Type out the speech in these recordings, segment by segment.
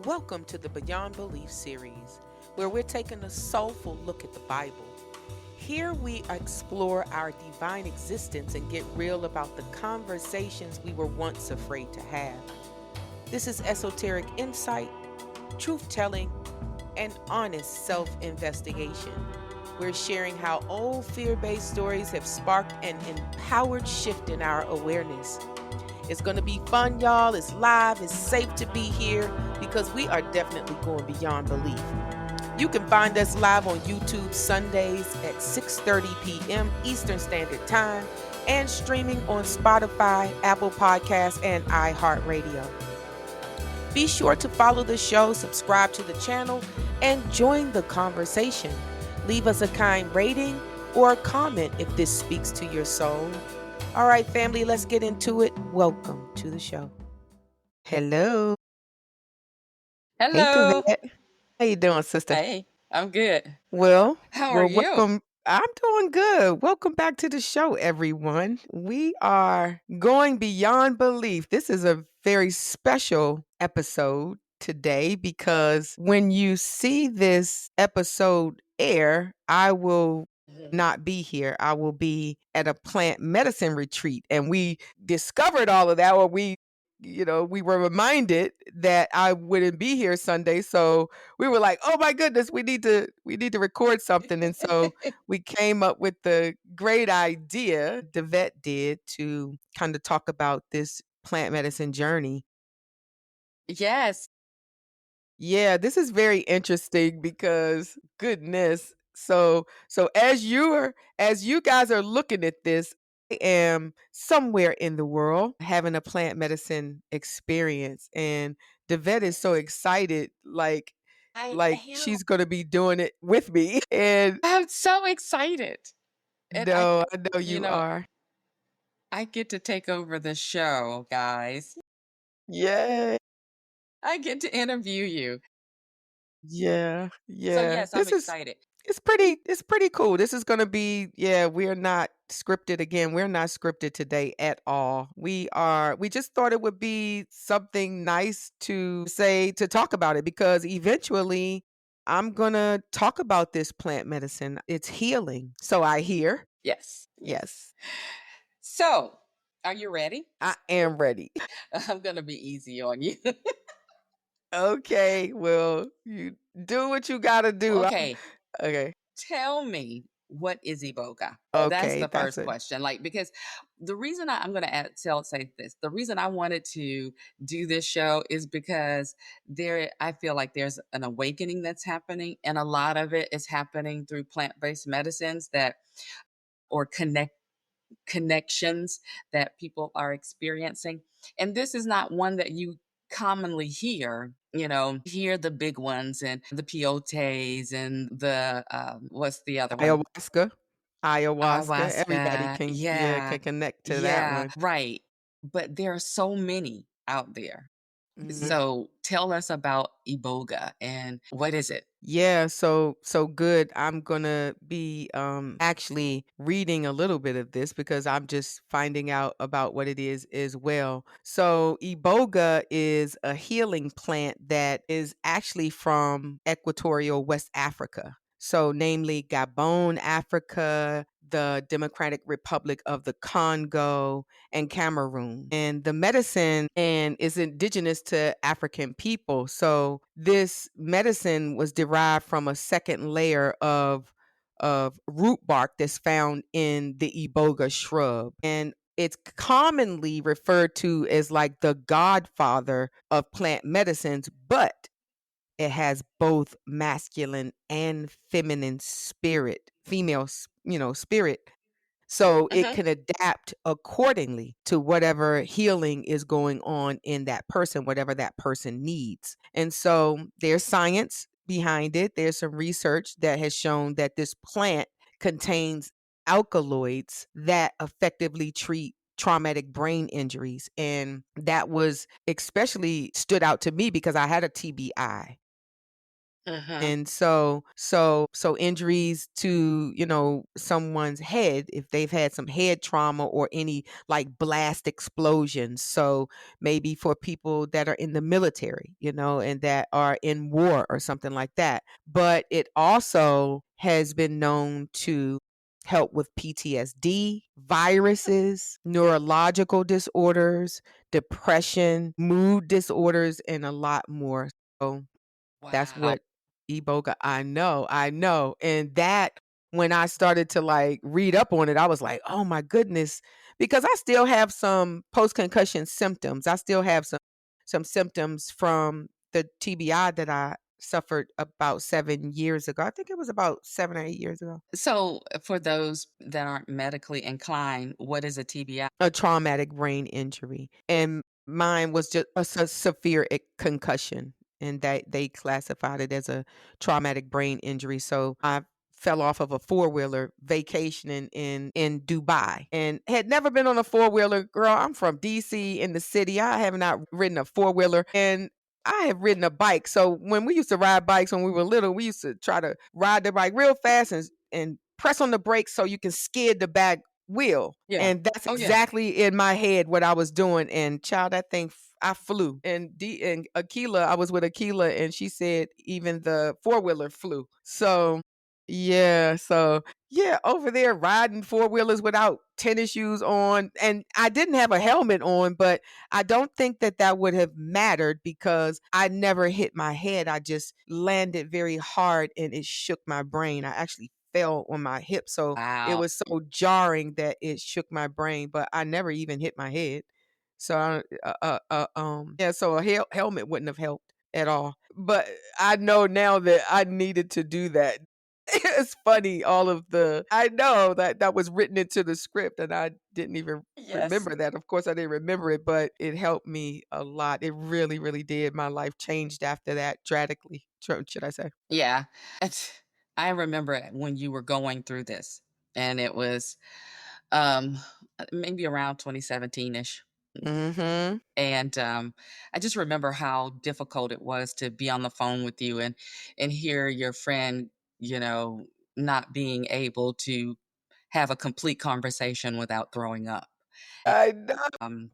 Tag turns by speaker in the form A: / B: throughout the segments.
A: Welcome to the Beyond Belief series, where we're taking a soulful look at the Bible. Here we explore our divine existence and get real about the conversations we were once afraid to have. This is esoteric insight, truth telling, and honest self investigation. We're sharing how old fear based stories have sparked an empowered shift in our awareness. It's going to be fun, y'all. It's live. It's safe to be here because we are definitely going beyond belief. You can find us live on YouTube Sundays at 6:30 p.m. Eastern Standard Time and streaming on Spotify, Apple Podcasts, and iHeartRadio. Be sure to follow the show, subscribe to the channel, and join the conversation. Leave us a kind rating or a comment if this speaks to your soul. All right, family, let's get into it. Welcome to the show. Hello. Hey,
B: Hello.
A: Devette. How you doing, sister?
B: Hey, I'm good.
A: Well,
B: How are
A: well,
B: you?
A: welcome. I'm doing good. Welcome back to the show, everyone. We are going beyond belief. This is a very special episode today because when you see this episode air, I will not be here. I will be at a plant medicine retreat. And we discovered all of that, or we were reminded that I wouldn't be here Sunday. So we were like, "Oh my goodness, we need to record something." And so we came up with the great idea Devette did to kind of talk about this plant medicine journey.
B: Yes.
A: Yeah, this is very interesting because goodness. So as you guys are looking at this, I am somewhere in the world having a plant medicine experience, and Devette is so excited,
B: I
A: like
B: am.
A: she's gonna be doing it with me. And
B: I'm so excited. And
A: no, I know
B: you
A: you
B: know,
A: are.
B: I get to take over the show, guys.
A: Yeah,
B: I get to interview you.
A: yeah,
B: So
A: yeah.
B: yes, I'm excited.
A: It's pretty cool. This is gonna be, yeah, we're not scripted again. We're not scripted today at all. We just thought it would be something nice to say, to talk about it, because eventually I'm gonna talk about this plant medicine. It's healing. So I hear.
B: Yes. Yes.
A: Yes,
B: So, are you ready?
A: I am ready.
B: I'm going to be easy on you.
A: Okay, well, you do what you gotta do.
B: Okay.
A: Okay.
B: Tell me, what is Iboga? That's
A: Okay,
B: the
A: that's
B: first
A: it.
B: question. Like, because the reason I'm going to say this, the reason I wanted to do this show is because I feel like there's an awakening that's happening, and a lot of it is happening through plant-based medicines or connections that people are experiencing. And this is not one that you commonly hear. Hear the big ones and the peyotes and the what's the other one?
A: Ayahuasca. Ayahuasca. Everybody
B: Ayahuasca.
A: can, yeah,
B: Yeah.
A: can connect to that
B: Yeah,
A: one.
B: right. But there are so many out there.
A: Mhm.
B: So tell us about Iboga and what is it?
A: Yeah, so good. I'm gonna be actually reading a little bit of this because I'm just finding out about what it is as well. So Iboga is a healing plant that is actually from equatorial West Africa. So namely Gabon, Africa, the Democratic Republic of the Congo, and Cameroon. And the medicine and is indigenous to African people. So this medicine was derived from a second layer of root bark that's found in the Iboga shrub. And it's commonly referred to as like the godfather of plant medicines, but it has both masculine and feminine spirit, spirit, so it
B: Hmm.
A: can adapt accordingly to whatever healing is going on in that person, whatever that person needs. And so there's science behind it. There's some research that has shown that this plant contains alkaloids that effectively treat traumatic brain injuries. And that was especially stood out to me because I had a TBI.
B: Uh-huh.
A: And so injuries to, someone's head, if they've had some head trauma or any like blast explosions. So maybe for people that are in the military, and that are in war or something like that. But it also has been known to help with PTSD, viruses, neurological disorders, depression, mood disorders, and a lot more. So that's
B: Wow.
A: what Iboga I know, and that when I started to, like, read up on it, I was like, "Oh my goodness," because I still have some post-concussion symptoms. I still have some symptoms from the TBI that I suffered about 7 years ago. I think it was about 7 or 8 years ago.
B: So, for those that aren't medically inclined, what is a TBI?
A: A traumatic brain injury, and mine was just a severe concussion, and that they classified it as a traumatic brain injury. So I fell off of a four-wheeler vacationing in Dubai and had never been on a four-wheeler. Girl, I'm from DC in the city. I have not ridden a four-wheeler, and I have ridden a bike. So when we used to ride bikes when we were little, we used to try to ride the bike real fast and press on the brakes so you can skid the back wheel.
B: Yeah.
A: And that's
B: Oh, yeah.
A: exactly in my head what I was doing. And child, that thing, I flew. And Akila, I was with Akila, and she said even the four wheeler flew. So yeah, over there riding four wheelers without tennis shoes on, and I didn't have a helmet on, but I don't think that that would have mattered because I never hit my head. I just landed very hard, and it shook my brain. I actually fell on my hip, so it
B: Wow.
A: was so jarring that it shook my brain, but I never even hit my head. So yeah, so a helmet wouldn't have helped at all. But I know now that I needed to do that. It's funny, all of the I know that that was written into the script, and I didn't even
B: Yes.
A: remember that. Of course, I didn't remember it, but it helped me a lot. It really, really did. My life changed after that dramatically, should I say.
B: Yeah. It's I remember it when you were going through this, and it was, um, maybe around 2017-ish.
A: Mhm.
B: And, I just remember how difficult it was to be on the phone with you and hear your friend, you know, not being able to have a complete conversation without throwing up.
A: I know.
B: Um,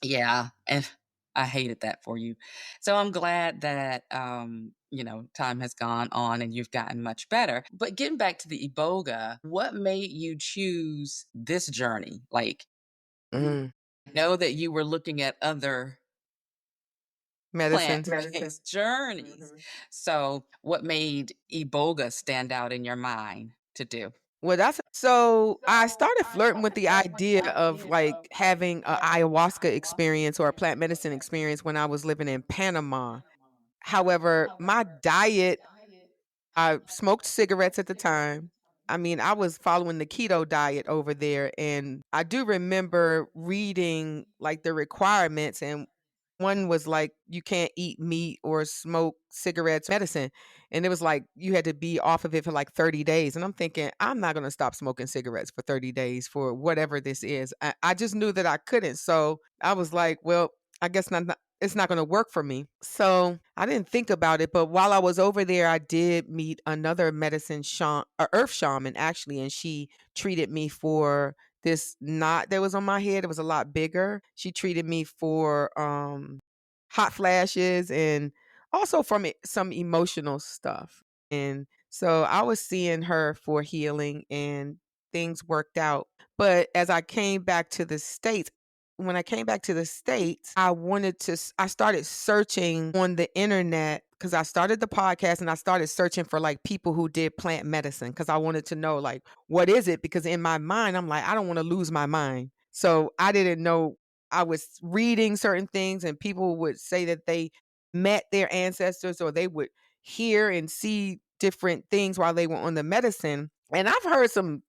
B: yeah, and I hated that for you. So I'm glad that, time has gone on and you've gotten much better. But getting back to the Iboga, what made you choose this journey? Like,
A: Mhm.
B: know that you were looking at other
A: Medicines.
B: plant-based journeys. So, what made Iboga stand out in your mind to do?
A: Well, that's so I started flirting with the idea of like having a ayahuasca experience or a plant medicine experience when I was living in Panama. However, my diet, I smoked cigarettes at the time. I mean, I was following the keto diet over there, and I do remember reading like the requirements, and one was like you can't eat meat or smoke cigarettes, medicine. And it was like you had to be off of it for like 30 days. And I'm thinking, I'm not going to stop smoking cigarettes for 30 days for whatever this is. I just knew that I couldn't. So I was like, well, I guess it's not going to work for me. So I didn't think about it. But while I was over there, I did meet another medicine shaman, earth shaman actually, and she treated me for this knot that was on my head. It was a lot bigger. She treated me for hot flashes and also from some emotional stuff. And so I was seeing her for healing and things worked out. But as I came back to the States, when I came back to the States, I started searching on the internet because I started the podcast and I started searching for like people who did plant medicine because I wanted to know like, what is it? Because in my mind, I'm like, I don't want to lose my mind. So I didn't know. I was reading certain things and people would say that they met their ancestors or they would hear and see different things while they were on the medicine. And I've heard some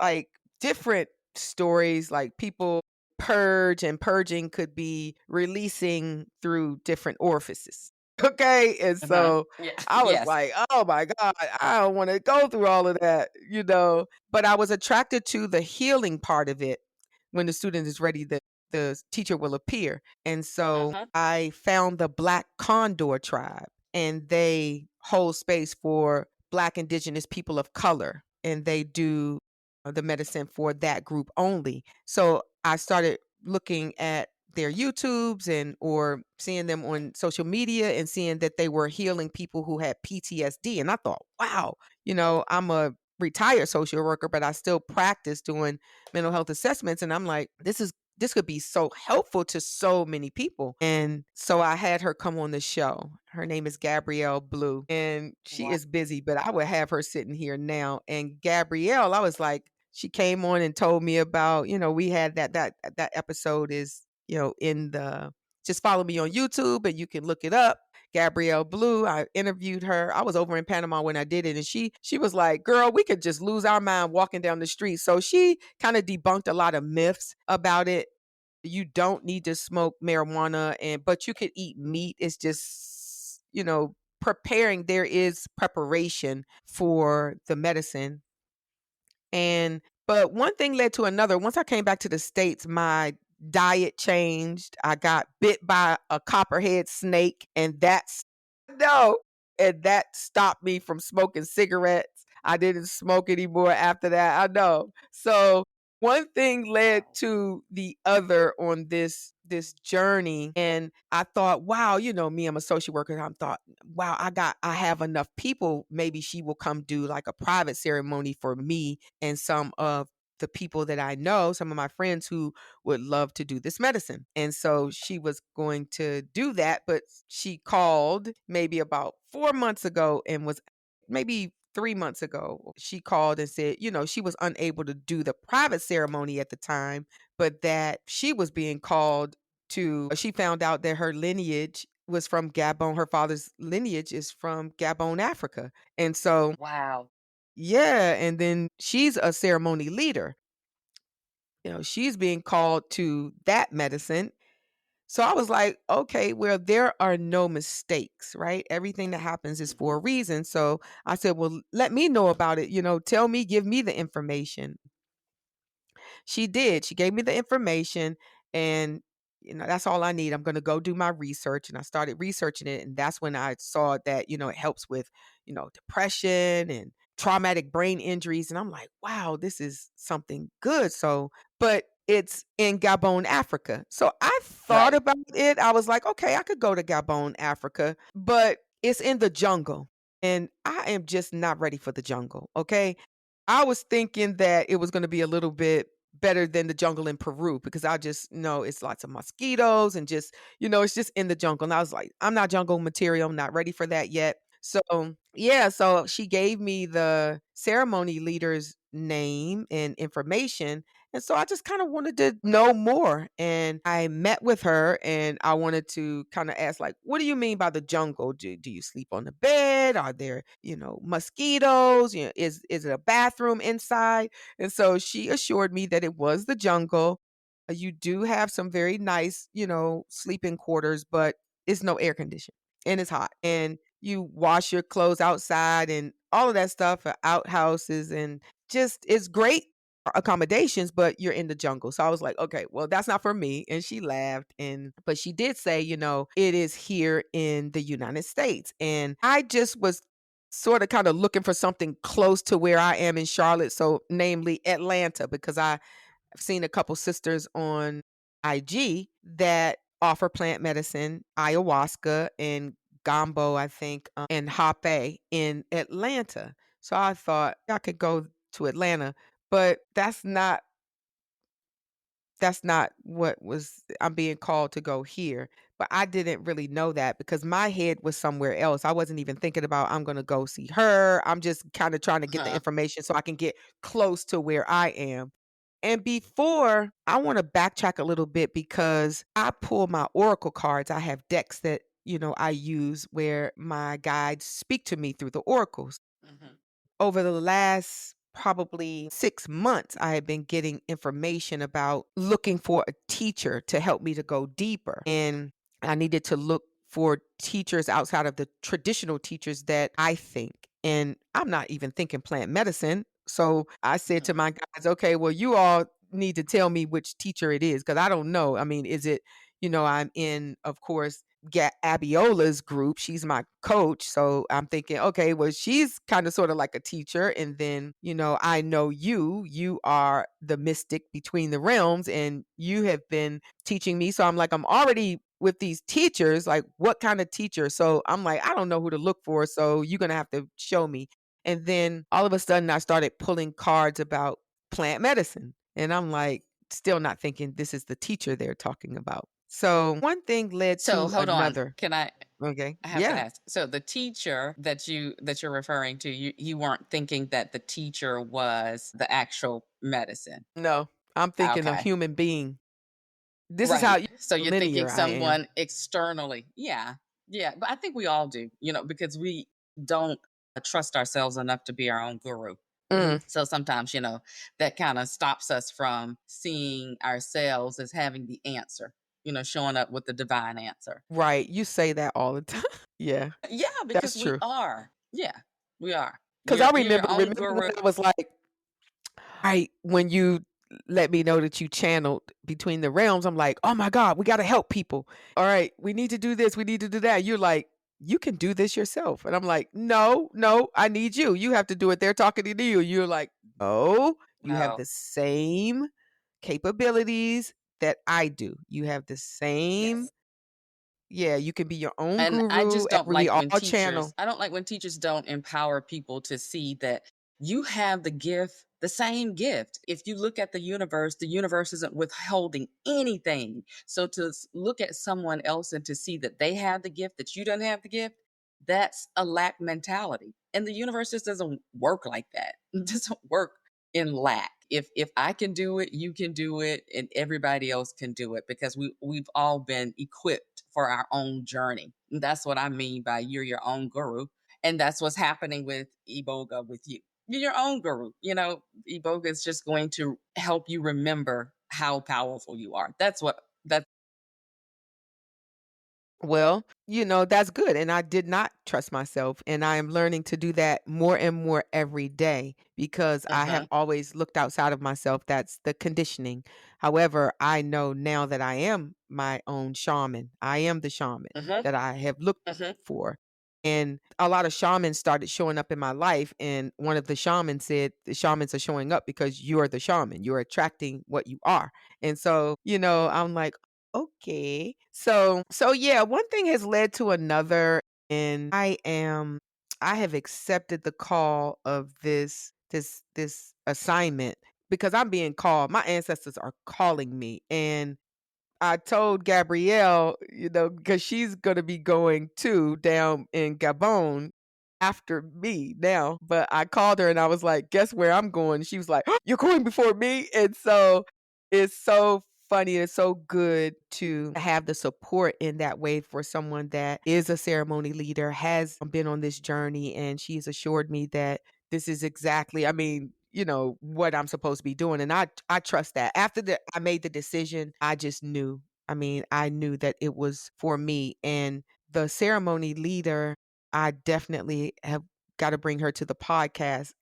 A: like different stories like people purge and purging could be releasing through different orifices. Okay. And
B: Uh-huh.
A: so
B: Yeah.
A: I was
B: Yes.
A: like, oh my God, I don't want to go through all of that. But I was attracted to the healing part of it. When the student is ready, the teacher will appear. And so
B: Uh-huh.
A: I found the Black Condor tribe. and they hold space for Black, Indigenous people of color, and they do the medicine for that group only. So I started looking at their YouTubes and or seeing them on social media and seeing that they were healing people who had PTSD. And I thought, wow, I'm a retired social worker, but I still practice doing mental health assessments. And I'm like, this could be so helpful to so many people. And so I had her come on the show. Her name is Gabrielle Blue, and she
B: Wow.
A: is busy, but I would have her sitting here now. And Gabrielle, I was like, she came on and told me about, we had that episode is, in the just follow me on YouTube and you can look it up. Gabrielle Blue, I interviewed her. I was over in Panama when I did it, and she was like, "Girl, we could just lose our mind walking down the street." So she kind of debunked a lot of myths about it. You don't need to smoke marijuana, but you could eat meat. It's just, preparing. There is preparation for the medicine. And but one thing led to another. Once I came back to the States, my diet changed. I got bit by a copperhead snake, and that's no, and that stopped me from smoking cigarettes. I didn't smoke anymore after that. I know. So one thing led
B: Wow.
A: to the other on this journey, and I thought, wow, me, I'm a social worker. I thought, wow, I have enough people. Maybe she will come do like a private ceremony for me and some of the people that I know, some of my friends who would love to do this medicine. And so she was going to do that, but she called maybe about 4 months ago and was maybe 3 months ago. She called and said, she was unable to do the private ceremony at the time, but that she was being called she found out that her lineage was from Gabon. Her father's lineage is from Gabon, Africa. And so,
B: Wow.
A: yeah, and then she's a ceremony leader. She's being called to that medicine. So I was like, okay, well, there are no mistakes, right? Everything that happens is for a
B: Mhm.
A: reason. So I said, well, let me know about it. Tell me, give me the information. She did. She gave me the information, and that's all I need. I'm going to go do my research, and I started researching it, and that's when I saw that it helps with depression and traumatic brain injuries, and I'm like, wow, this is something good. So, but it's in Gabon, Africa. So I thought
B: Right.
A: about it. I was like, okay, I could go to Gabon, Africa, but it's in the jungle, and I am just not ready for the jungle. Okay, I was thinking that it was gonna be a little bit better than the jungle in Peru because I just know it's lots of mosquitoes and just, it's just in the jungle. And I was like, I'm not jungle material. I'm not ready for that yet. So, yeah, so she gave me the ceremony leader's name and information. And so I just kind of wanted to know more. And I met with her and I wanted to kind of ask, like, what do you mean by the jungle? Do you sleep on the bed? Are there, mosquitoes? Is it a bathroom inside? And so she assured me that it was the jungle. You do have some very nice, sleeping quarters, but it's no air conditioning and it's hot. And you wash your clothes outside and all of that stuff, outhouses, and just it's great accommodations, but you're in the jungle. So I was like, okay, well, that's not for me. And she laughed. But she did say, it is here in the United States. And I just was sort of kind of looking for something close to where I am in Charlotte. So, namely Atlanta, because I've seen a couple sisters on IG that offer plant medicine, ayahuasca and gombo, I think, and hape in Atlanta. So I thought I could go to Atlanta, but that's not what was I'm being called to go here. But I didn't really know that because my head was somewhere else. I wasn't even thinking about I'm gonna go see her. I'm just kind of trying to get the
B: Huh.
A: information so I can get close to where I am. And before I want to backtrack a little bit because I pull my oracle cards. I have decks that, I use where my guides speak to me through the oracles.
B: Mhm.
A: Over the last probably 6 months, I have been getting information about looking for a teacher to help me to go deeper. And I needed to look for teachers outside of the traditional teachers that I think. And I'm not even thinking plant medicine. So I said to
B: Mhm.
A: my guys, okay, well, you all need to tell me which teacher it is because I don't know. I mean, is it, I'm in, of course, Abiola's group. She's my coach. So I'm thinking, okay, well, she's kind of sort of like a teacher. And then, I know you are the mystic between the realms, and you have been teaching me. So I'm like, I'm already with these teachers. Like, what kind of teacher? So I'm like, I don't know who to look for. So you're going to have to show me. And then all of a sudden, I started pulling cards about plant medicine. And I'm like, still not thinking this is the teacher they're talking about. So one thing led
B: So
A: to
B: hold on.
A: another.
B: Can I
A: Okay.
B: I have to
A: Yeah.
B: ask. So the teacher that you're referring to, you weren't thinking that the teacher was the actual medicine.
A: No, I'm thinking a
B: Okay.
A: human being. This is
B: Right.
A: how
B: So you're thinking
A: linear I am.
B: someone externally. Yeah. Yeah. But I think we all do, because we don't trust ourselves enough to be our own guru.
A: Mm,
B: So sometimes, that kind of stops us from seeing ourselves as having the answer, showing up with the divine answer.
A: right. You say that all the time. Yeah,
B: Yeah, because
A: that's
B: we
A: true.
B: are. Yeah, we are.
A: Because I
B: You're your
A: remember
B: own
A: remember when
B: guru.
A: I was like, right, when you let me know that you channeled between the realms, I'm like, "Oh my god, we gotta help people. Alright, we need to do this, we need to do that." You're like, "You can do this yourself." And I'm like, "No, no, I need you. You have to do it. They're talking to you." You're like, "No, you have
B: Oh,
A: the same capabilities that I do. You have the same."
B: yes.
A: Yeah, you can be your own
B: And I
A: guru,
B: just don't
A: we
B: like
A: all
B: when
A: channel.
B: teachers don't empower people to see that you have the gift, the same gift. If you look at the universe isn't withholding anything. So to look at someone else and to see that they have the gift, that you don't have the gift, that's a lack mentality. And the universe just doesn't work like that. It doesn't work in lack. If I can do it, you can do it, and everybody else can do it, because we've all been equipped for our own journey. And that's what I mean by you're your own guru. And that's what's happening with Iboga with you. You're your own guru. Iboga is just going to help you remember how powerful you are. That's
A: Well, that's good. And I did not trust myself. And I am learning to do that more and more every day because I have
B: uh-huh.
A: always looked outside of myself. That's the conditioning. However, I know now that I am my own shaman. I am the shaman
B: Uh-huh.
A: that I have looked
B: Uh-huh.
A: for. And a lot of shamans started showing up in my life. And one of the shamans said, the shamans are showing up because you're the shaman. You're attracting what you are. And so, I'm like, okay. So yeah, one thing has led to another, and I have accepted the call of this assignment because I'm being called. My ancestors are calling me, and I told Gabrielle, because she's gonna be going too down in Gabon after me now. But I called her and I was like, "Guess where I'm going?" She was like, "You're going before me." And so it's so funny. It's so good to have the support in that way for someone that is a ceremony leader, has been on this journey, and she's assured me that this is exactly, I mean, what I'm supposed to be doing. And I trust that. After I made the decision, I just knew. I mean, I knew that it was for me. And the ceremony leader, I definitely have got to bring her to the podcast.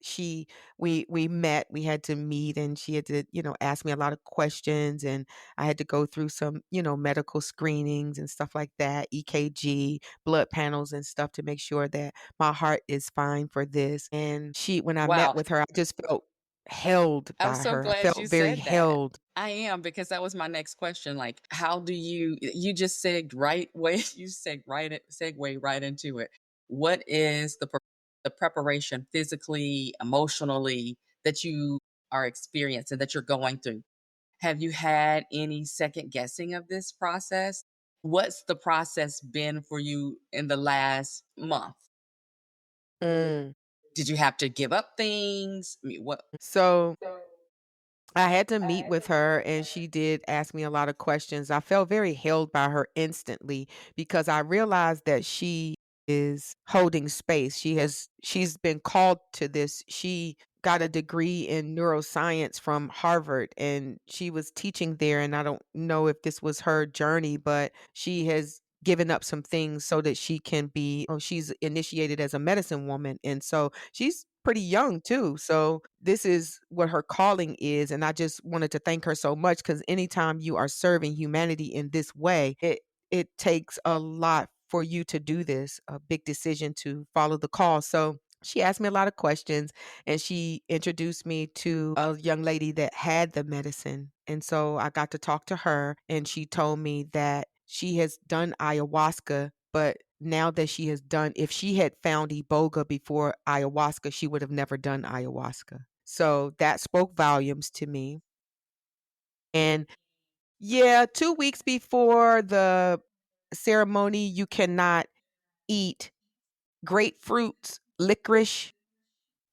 A: We met, we had to meet, and she had to, ask me a lot of questions, and I had to go through some, medical screenings and stuff like that, EKG, blood panels and stuff to make sure that my heart is fine for this. And when I met
B: Wow.
A: with her, I just felt held
B: I'm
A: by
B: so
A: her. I
B: glad you
A: felt very
B: said that.
A: held.
B: I am, because that was my next question. Like, how do you just segged right way you segue right into it. What is the preparation physically, emotionally that you are experiencing, that you're going through? Have you had any second guessing of this process? What's the process been for you in the last month?
A: Mm.
B: Did you have to give up things? I mean, what?
A: So I had to meet with her and she did ask me a lot of questions. I felt very held by her instantly because I realized that she is holding space. She's been called to this. She got a degree in neuroscience from Harvard and she was teaching there, and I don't know if this was her journey, but she has given up some things so that she can be, she's initiated as a medicine woman, and so she's pretty young too. So this is what her calling is, and I just wanted to thank her so much because anytime you are serving humanity in this way, it takes a lot for you to do this, a big decision to follow the call. So she asked me a lot of questions and she introduced me to a young lady that had the medicine. And so I got to talk to her and she told me that she has done ayahuasca, but now that she has done, if she had found Iboga before ayahuasca, she would have never done ayahuasca. So that spoke volumes to me. And yeah, 2 weeks before the ceremony, you cannot eat grapefruits, licorice,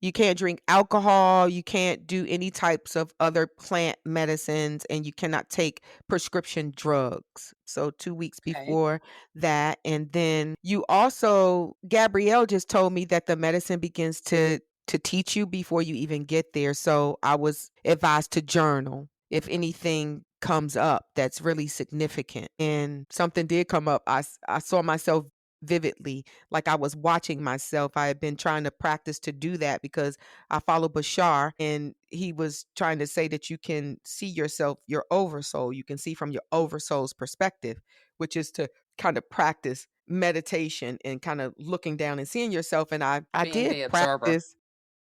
A: you can't drink alcohol, you can't do any types of other plant medicines, and you cannot take prescription drugs. So 2 weeks
B: Okay.
A: before that, and then you also Gabrielle just told me that the medicine begins to teach you before you even get there, so I was advised to journal if anything comes up that's really significant, and something did come up. I saw myself vividly, like I was watching myself. I had been trying to practice to do that because I follow Bashar and he was trying to say that you can see yourself, your oversoul. You can see from your oversoul's perspective, which is to kind of practice meditation and kind of looking down and seeing yourself. And I
B: Being
A: did
B: the observer.
A: practice.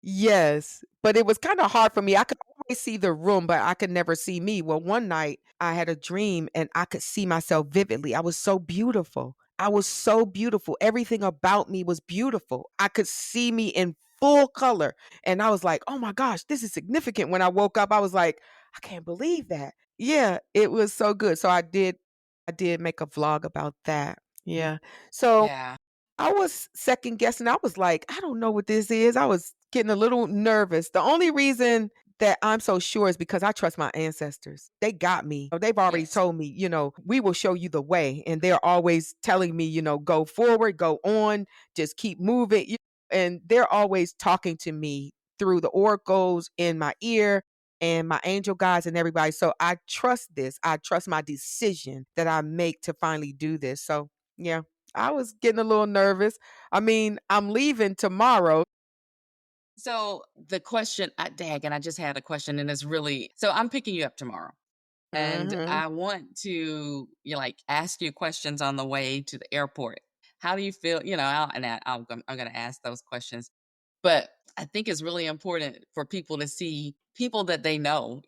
A: Yes, but it was kinda hard for me. I could always see the room, but I could never see me. Well, one night, I had a dream and I could see myself vividly. I was so beautiful. I was so beautiful. Everything about me was beautiful. I could see me in full color, and I was like, "Oh my gosh, this is significant." When I woke up, I was like, "I can't believe that." Yeah, it was so good. So I did make a vlog about that. Yeah. So
B: Yeah.
A: I was second guessing. I was like, "I don't know what this is." I was getting a little nervous. The only reason that I'm so sure is because I trust my ancestors. They got me. They've already
B: Yes.
A: told me, "We will show you the way." And they're always telling me, "Go forward, go on, just keep moving." And they're always talking to me through the oracles in my ear and my angel guides and everybody. So I trust this. I trust my decision that I make to finally do this. So, yeah. I was getting a little nervous. I mean, I'm leaving tomorrow.
B: So the question, dag, and I just had a question, and it's really so I'm picking you up tomorrow. And
A: Mhm.
B: I want to, like, ask you questions on the way to the airport. How do you feel? I'm going to ask those questions. But I think it's really important for people to see people that they know,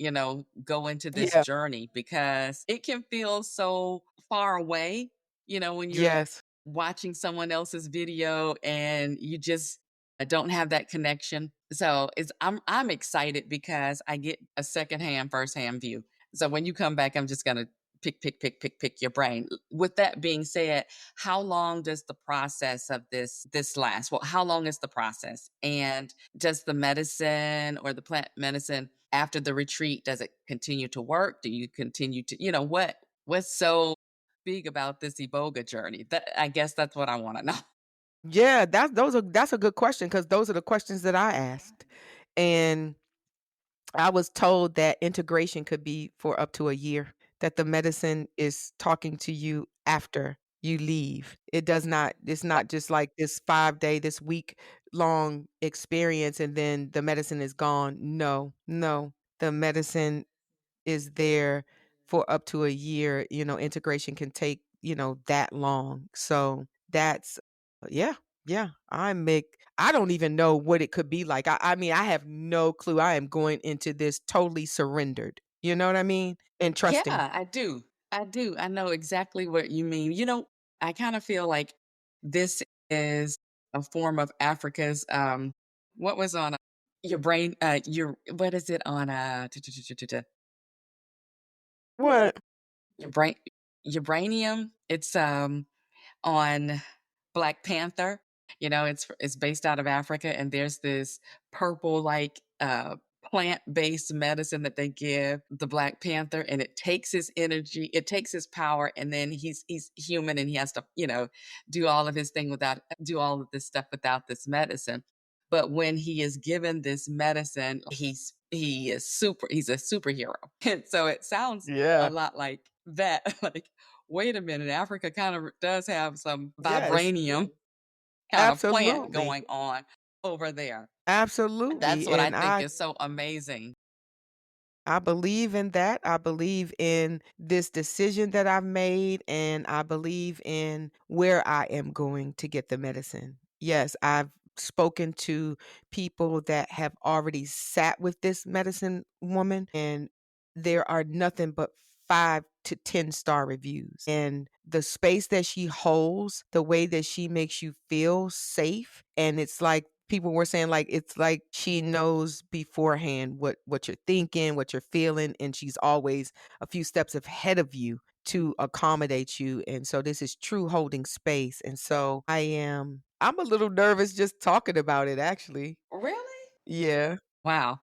B: go into this
A: Yeah.
B: journey because it can feel so far away, when you're
A: Yes.
B: watching someone else's video and you just don't have that connection. So I'm excited because I get a secondhand, firsthand view. So when you come back, I'm just gonna pick your brain. With that being said, how long does the process of this last? Well, how long is the process? And does the medicine or the plant medicine after the retreat, does it continue to work? Do you continue to, what's so big about this Iboga journey? That I guess that's what I want to know.
A: Yeah, that's a good question because those are the questions that I asked. And I was told that integration could be for up to a year, that the medicine is talking to you after you leave. It's not just like this 5-day, this week-long experience and then the medicine is gone. No, no. The medicine is there for up to a year. Integration can take, that long. So that's yeah, yeah. I don't even know what it could be like. I mean, I have no clue. I am going into this totally surrendered. You know what I mean? And
B: Yeah,
A: trusting.
B: I do. I do. I know exactly what you mean. I kind of feel like this is a form of Africa's what was on your brain your what is it on
A: What?
B: your brain your brainium? It's on Black Panther. It's based out of Africa, and there's this purple like plant-based medicine that they give the Black Panther, and it takes his energy, it takes his power, and then he's human, and he has to do all of his thing without do all of this stuff without this medicine. But when he is given this medicine, he's a superhero. And so it sounds a
A: Yeah.
B: lot like that. Like, wait a minute, Africa kind of does have some
A: Yes.
B: vibranium kind of plant
A: Absolutely.
B: going on over there. And that's
A: Absolutely.
B: what I
A: And
B: think
A: I
B: is so amazing.
A: I believe in that. I believe in this decision that I've made, and I believe in where I am going to get the medicine. Yes, I've spoken to people that have already sat with this medicine woman, and there are nothing but 5 to 10-star reviews. And the space that she holds, the way that she makes you feel safe, and it's like people were saying, like, it's like she knows beforehand what you're thinking, what you're feeling, and she's always a few steps ahead of you to accommodate you. And so this is true holding space. And so I'm a little nervous just talking about it actually.
B: Really?
A: Yeah.
B: Wow.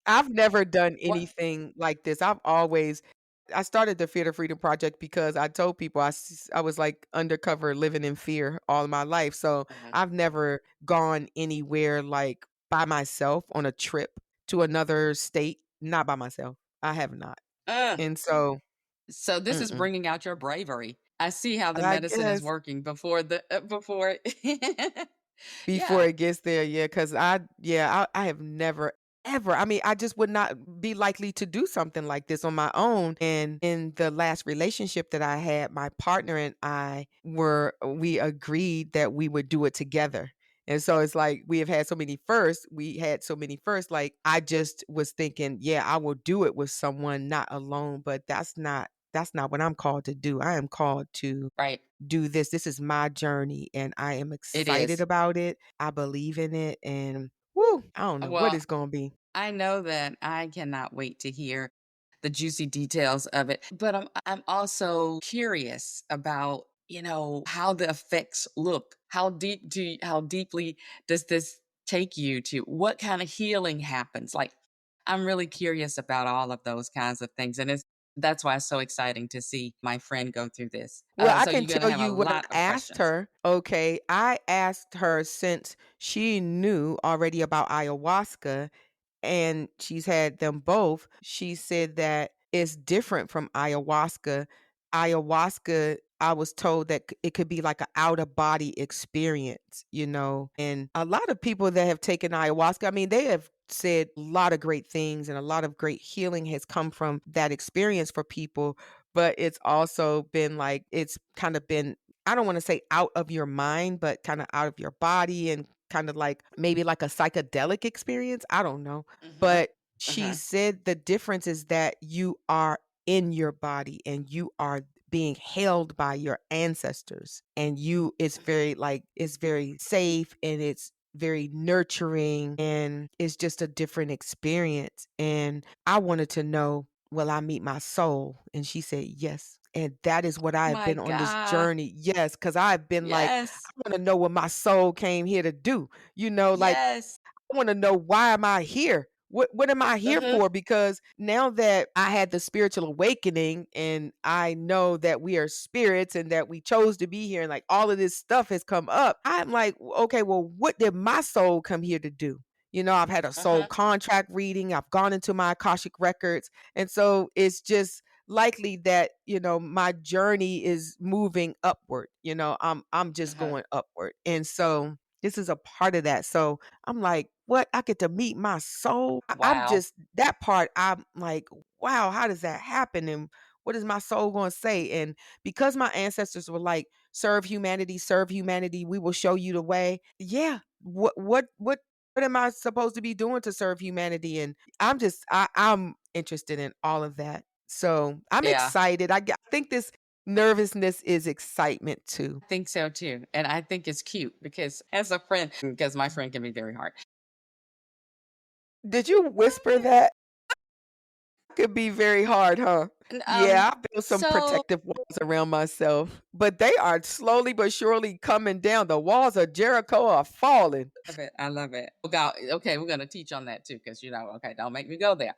A: I've never done
B: What?
A: anything like this. I started the Fear to Freedom Project because I told people I was, like, undercover living in fear all my life, so
B: Uh-huh.
A: I've never gone anywhere, like, by myself on a trip to another state, not by myself. I have not.
B: Uh,
A: And so
B: so this is
A: mm-mm.
B: bringing out your bravery. I see how the
A: I
B: medicine is
A: guess
B: working before
A: before
B: yeah,
A: it gets there, yeah, 'cause I have never, ever I mean, I just would not be likely to do something like this on my own, and in the last relationship that I had, my partner and we agreed that we would do it together, and so it's like we had so many firsts, like, I just was thinking, "Yeah, I will do it with someone, not alone," but that's not what I'm called to do. I am called to
B: right.
A: do this. This is my journey and I am
B: It
A: excited
B: is.
A: about it. I believe in it and woo, I don't know what
B: Well,
A: it's gonna be.
B: I know that I cannot wait to hear the juicy details of it, but I'm also curious about, how the effects look. How deeply does this take you to? What kind of healing happens? Like, I'm really curious about all of those kinds of things, and that's why it's so exciting to see my friend go through this.
A: Well, I
B: So
A: can
B: you're gonna
A: tell
B: have a
A: you when I
B: lot of
A: asked
B: questions.
A: her, okay, I asked her since she knew already about ayahuasca and she's had them both. She said that it's different from ayahuasca. Ayahuasca, I was told that it could be like an out of body experience, and a lot of people that have taken ayahuasca, I mean, they have said a lot of great things and a lot of great healing has come from that experience for people, but it's also been like it's kind of been, I don't want to say out of your mind, but kind of out of your body and kind of like maybe like a psychedelic experience. I don't know.
B: Hmm.
A: But she
B: Uh-huh.
A: said the difference is that you are in your body and you are being held by your ancestors. And it's very safe and it's very nurturing and it's just a different experience. And I wanted to know, will I meet my soul? And she said, yes. And that is what I have
B: My
A: been on this
B: God.
A: journey. Yes, because I've been like,
B: Yes.
A: I want to know what my soul came here to do. Like
B: Yes.
A: I wanna know why am I here? What am I here
B: Uh-huh.
A: for? Because now that I had the spiritual awakening and I know that we are spirits and that we chose to be here and like all of this stuff has come up, I'm like, okay, well, what did my soul come here to do? I've had a soul
B: Uh-huh.
A: contract reading, I've gone into my Akashic records. And so it's just likely that, my journey is moving upward. I'm just
B: Uh-huh.
A: going upward. And so this is a part of that. So I'm like, "What? I get to meet my soul?" I'm
B: Wow.
A: just that part, I'm like, "Wow, how does that happen, and what is my soul gonna say?" And because my ancestors were like, serve humanity, we will show you the way." Yeah. What am I supposed to be doing to serve humanity? And I'm interested in all of that. So, I'm
B: Yeah.
A: excited. I think this nervousness is excitement too.
B: I think so too. And I think it's cute because as a friend, because my friend can be very hard.
A: Did you whisper that? Could be very hard, huh?
B: And,
A: Yeah, I built some
B: so
A: protective walls around myself, but they are slowly but surely coming down. The walls of Jericho are falling.
B: love it. I love it. Oh God, okay, we're gonna teach on that too, because okay, don't make me go there.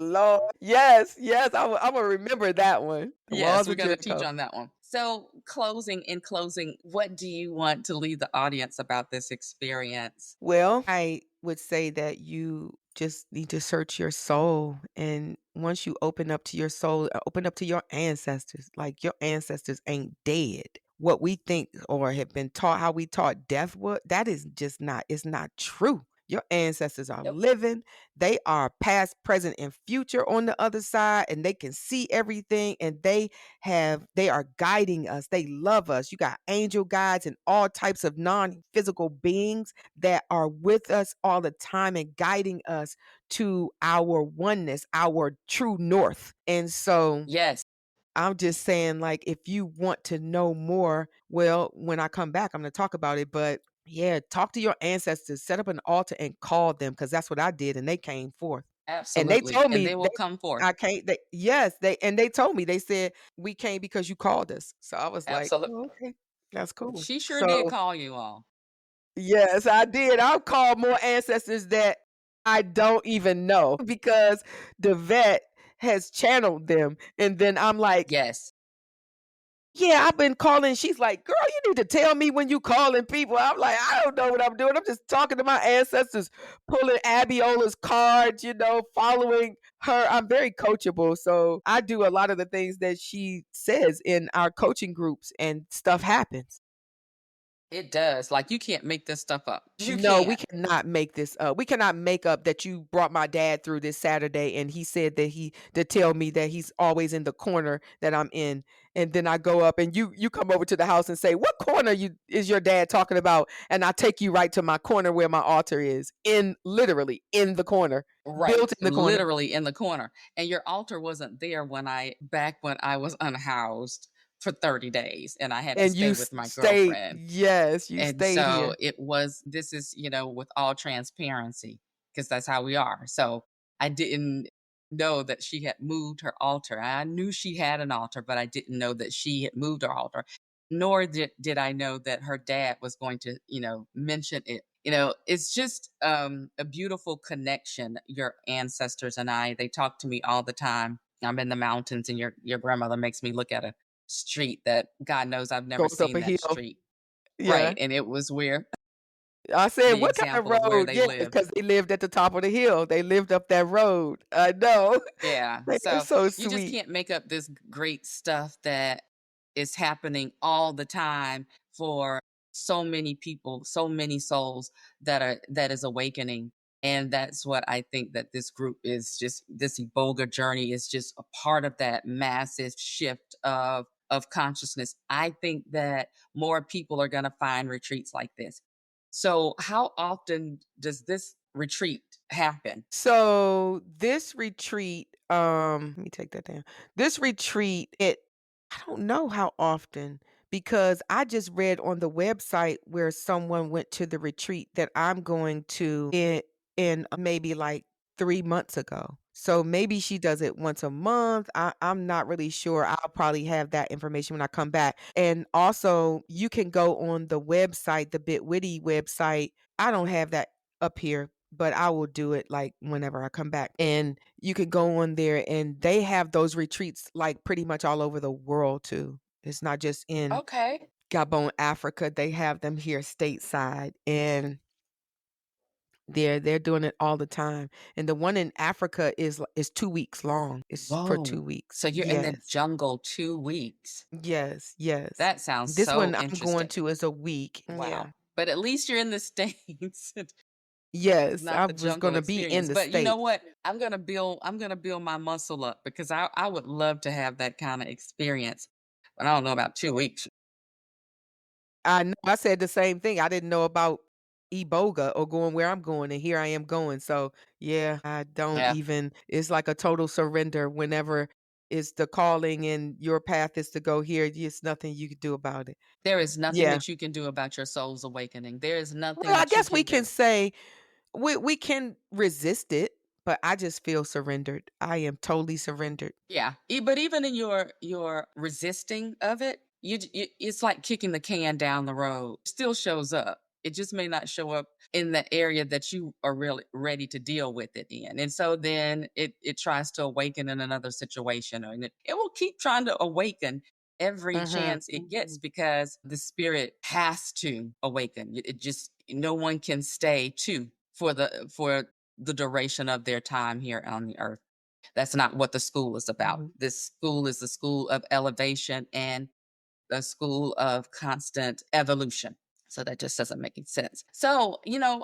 A: Lord. Yes, yes, Imma remember that one. The
B: Yes,
A: walls
B: we're
A: of
B: gonna teach
A: Jericho.
B: on that one. So in closing, what do you want to leave the audience about this experience?
A: Well, I would say that you just need to search your soul. And once you open up to your soul, open up to your ancestors. Like your ancestors ain't dead. What we think or have been taught, how we taught death was, that is just not, it's not true. Your ancestors are
B: Yep.
A: living. They are past, present, and future on the other side, and they can see everything, and they are guiding us. They love us. You got angel guides and all types of non-physical beings that are with us all the time and guiding us to our oneness, our true north. And so
B: Yes,
A: I'm just saying, like, if you want to know more, well, when I come back, I'm going to talk about it. But yeah, talk to your ancestors, set up an altar and call them because that's what I did. And they came forth. And they
B: absolutely.
A: told
B: And
A: me,
B: they will come forth.
A: I can't, yes, and they told me, they said, we came because you called us. So I was like,
B: Absolutely.
A: oh, okay, that's cool.
B: She sure did
A: So
B: call you all.
A: yes, I did. I've called more ancestors that I don't even know because the vet has channeled them. And then I'm like,
B: Yes,
A: yeah, I've been calling. She's like, girl, you need to tell me when you calling people. I'm like, I don't know what I'm doing. I'm just talking to my ancestors, pulling Abiola's cards, following her. I'm very coachable. So I do a lot of the things that she says in our coaching groups and stuff happens.
B: it does. Like you can't make this stuff up. You
A: No, we
B: can't.
A: cannot make this up. We cannot make up that you brought my dad through this Saturday and he said that he to tell me that he's always in the corner that I'm in. And then I go up and you come over to the house and say, "What corner you is your dad talking about?" And I take you right to my corner where my altar is. In literally in the corner. Built
B: Right.
A: in the corner.
B: Literally in the corner. And your altar wasn't there when I was unhoused for 30 days and I had to
A: And
B: stay
A: you
B: with my
A: stayed.
B: girlfriend.
A: Yes, you
B: And
A: stayed
B: so
A: here.
B: this is, with all transparency, because that's how we are. So I didn't know that she had moved her altar. I knew she had an altar, but I didn't know that she had moved her altar. Nor did I know that her dad was going to, mention it. It's just a beautiful connection. Your ancestors and they talk to me all the time. I'm in the mountains, and your grandmother makes me look at a street that God knows I've never
A: Goes up
B: seen
A: a
B: that
A: hill.
B: street. Right,
A: Yeah.
B: and it was where
A: I said,
B: the
A: "What kind of
B: example of where
A: road?"
B: they
A: Yeah,
B: lived.
A: because they lived at the top of the hill. They lived up that road. I know.
B: Yeah,
A: They are
B: so
A: so
B: you just
A: sweet.
B: can't make up this great stuff that is happening all the time for so many people, so many souls that is awakening. And that's what I think that this group is just this Iboga journey is just a part of that massive shift of consciousness. I think that more people are going to find retreats like this. So, how often does this retreat happen?
A: So this retreat, let me take that down. This retreat, I don't know how often because I just read on the website where someone went to the retreat that I'm going to in maybe like 3 months ago. So maybe she does it once a month. I'm not really sure. I'll probably have that information when I come back. And also, you can go on the website, the Bitwitty website. I don't have that up here, but I will do it like whenever I come back. And you can go on there and they have those retreats like pretty much all over the world too. It's not just in
B: Okay.
A: Gabon, Africa. They have them here stateside and they're doing it all the time. And the one in Africa is 2 weeks long. It's for 2
B: Whoa.
A: weeks.
B: So you're in the
A: Yes.
B: jungle 2 weeks.
A: Yes, yes.
B: That sounds
A: This
B: so
A: one I'm going
B: interesting.
A: to is a week.
B: Wow.
A: Yeah.
B: But at least you're in the States. It's
A: Yes, I
B: not the
A: was
B: jungle
A: gonna be in
B: experience.
A: the
B: But you know
A: States.
B: what? I'm gonna build my muscle up because I would love to have that kind of experience. But I don't know about 2 weeks.
A: I know, I said the same thing. I didn't know about Iboga or going where I'm going, and here I am going. So, yeah, I don't
B: Yeah.
A: even it's like a total surrender whenever it's the calling and your path is to go here. There's nothing you can do about it.
B: There is nothing
A: Yeah.
B: that you can do about your soul's awakening. There is nothing
A: Well, I
B: that you
A: guess we
B: can
A: can
B: do.
A: say we can resist it, but I just feel surrendered. I am totally surrendered.
B: Yeah, but even in your resisting of it, it's like kicking the can down the road. It still shows up. It just may not show up in the area that you are really ready to deal with it in. And so then it tries to awaken in another situation, and it will keep trying to awaken every
A: Mhm.
B: chance it gets because the spirit has to awaken. It just no one can stay for the duration of their time here on the earth. That's not what the school is about.
A: Mhm.
B: This school is the school of elevation and a school of constant evolution. So that just doesn't make any sense. So,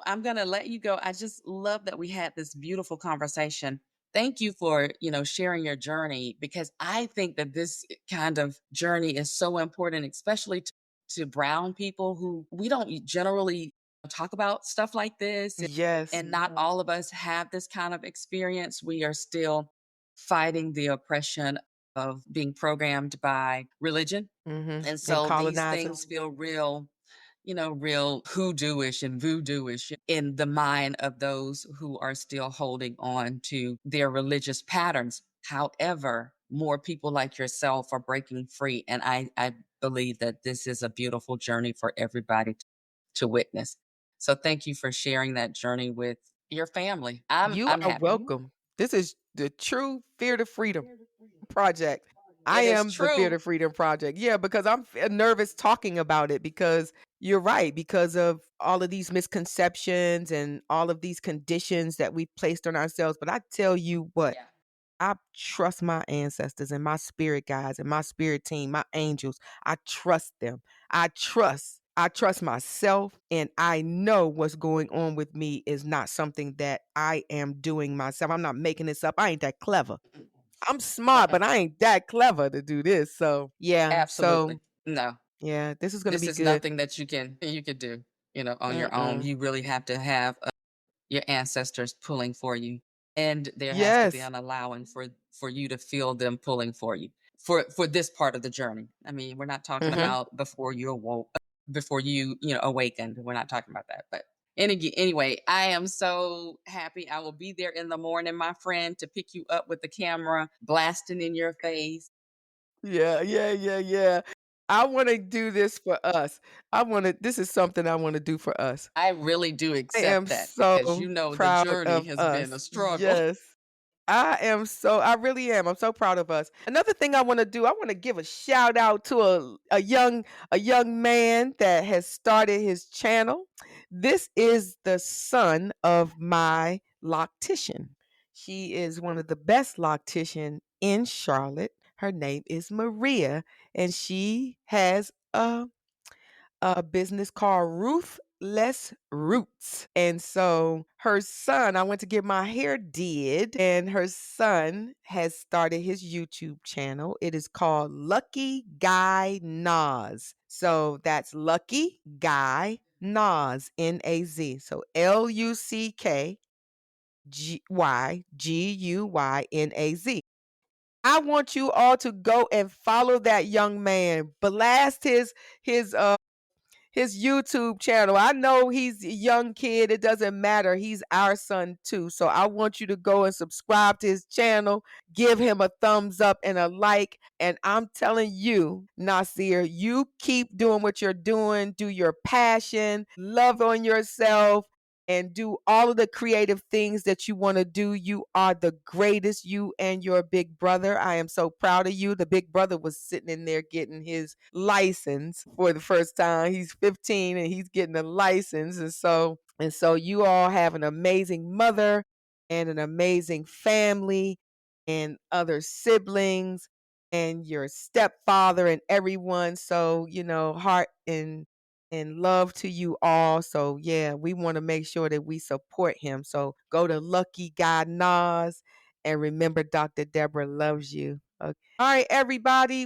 B: I'm going to let you go. I just love that we had this beautiful conversation. Thank you for, sharing your journey, because I think that this kind of journey is so important, especially to brown people who we don't generally talk about stuff like this.
A: Yes.
B: And not all of us have this kind of experience. We are still fighting the oppression of being programmed by religion. And
A: And
B: so these things
A: colonizers.
B: feel real, real hoodooish and voodooish in the mind of those who are still holding on to their religious patterns. However, more people like yourself are breaking free. And I believe that this is a beautiful journey for everybody to witness. So thank you for sharing that journey with your family.
A: You
B: I'm
A: are
B: happy.
A: welcome. This is the true Fear to Freedom project. I
B: It is
A: am the Fear
B: true.
A: to Freedom project. Yeah, because I'm nervous talking about it because you're right, because of all of these misconceptions and all of these conditions that we placed on ourselves. But I tell you what,
B: Yeah.
A: I trust my ancestors and my spirit guides and my spirit team, my angels. I trust them. I trust myself, and I know what's going on with me is not something that I am doing myself. I'm not making this up. I ain't that clever. I'm smart, but I ain't that clever to do this. So, yeah.
B: Absolutely. No.
A: Yeah, this is going to
B: This
A: be
B: is
A: good.
B: nothing that you could do, on your own.
A: Mm-mm.
B: You really have to have your ancestors pulling for you, and there has to be
A: Yes.
B: an allowing for you to feel them pulling for you for this part of the journey. I mean, we're not talking
A: Hmm.
B: about before you awoke, before you awakened. We're not talking about that. But anyway, I am so happy. I will be there in the morning, my friend, to pick you up with the camera blasting in your face.
A: Yeah, yeah, yeah, yeah. I want to do this for us. This is something I want to do for us.
B: I really do
A: I am
B: accept that, because
A: so
B: the
A: proud
B: journey
A: of
B: has been a
A: us.
B: struggle.
A: Yes. I really am. I'm so proud of us. Another thing I want to do, I want to give a shout out to a young man that has started his channel. This is the son of my loctician. She is one of the best loctician in Charlotte. Her name is Maria, and she has a business called Ruthless Roots. And so her son, I went to get my hair did, and her son has started his YouTube channel. It is called Lucky Guy Nas. So that's Lucky Guy Nas, Naz. So LuckyGuyNaz. I want you all to go and follow that young man. Blast his YouTube channel. I know he's a young kid. It doesn't matter. He's our son too. So I want you to go and subscribe to his channel, give him a thumbs up and a like. And I'm telling you, Nasir, you keep doing what you're doing, do your passion, love on yourself, and do all of the creative things that you want to do. You are the greatest, you and your big brother. I am so proud of you. The big brother was sitting in there getting his license for the first time. He's 15 and he's getting a license. And so you all have an amazing mother and an amazing family and other siblings and your stepfather and everyone. So, heart and love to you all. So yeah, we want to make sure that we support him. So go to Lucky God Nas and remember Dr. Deborah loves you. Okay. All right, everybody.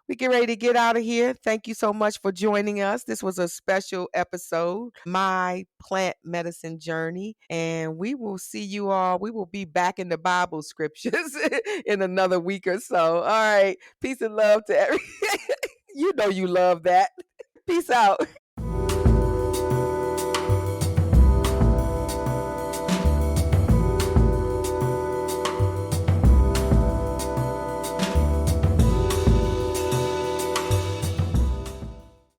A: We get ready to get out of here. Thank you so much for joining us. This was a special episode, my plant medicine journey. And we will see you all. We will be back in the Bible scriptures in another week or so. All right. Peace and love to every you know you love that. Peace out.